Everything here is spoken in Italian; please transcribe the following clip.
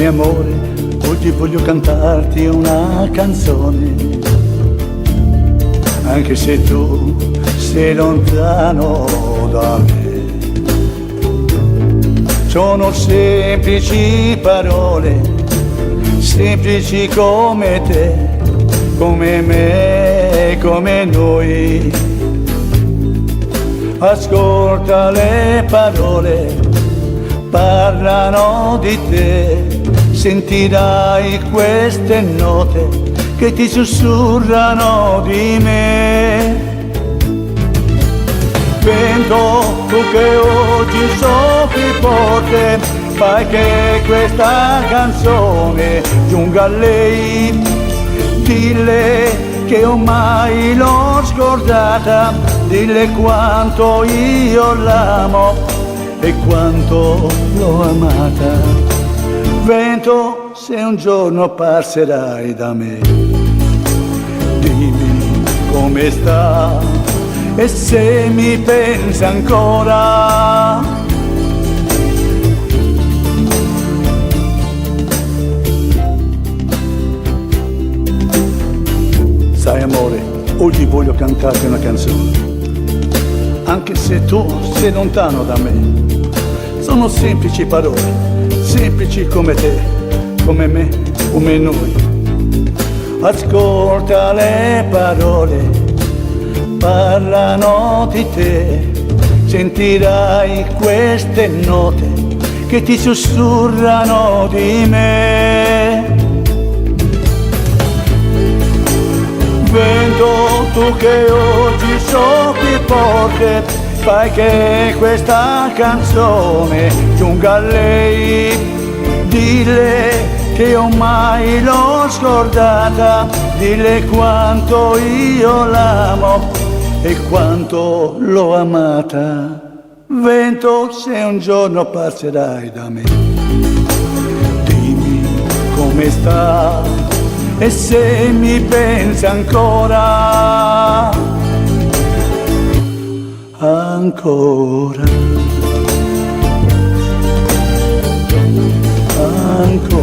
amore, oggi voglio cantarti una canzone, anche se tu sei lontano da me. Sono semplici parole, semplici come te, come me, come noi. Ascolta le parole, parlano di te, sentirai queste note che ti sussurrano di me. Vento, tu che oggi soffi forte, fai che questa canzone giunga a lei. Dille che ormai l'ho scordata, dille quanto io l'amo e quanto l'ho amata. Vento, se un giorno passerai da me, dimmi come sta e se mi pensi ancora. Sai amore, oggi voglio cantarti una canzone, anche se tu sei lontano da me. Sono semplici parole, semplici come te, come me, come noi. Ascolta le parole, parlano di te, sentirai queste note che ti sussurrano di me. Vento, tu che oggi soffi forte, fai che questa canzone giunga a lei. Dille che ormai l'ho scordata, dille quanto io l'amo e quanto l'ho amata. Vento, se un giorno passerai da me, dimmi come sta e se mi pensi ancora, ancora, ancora.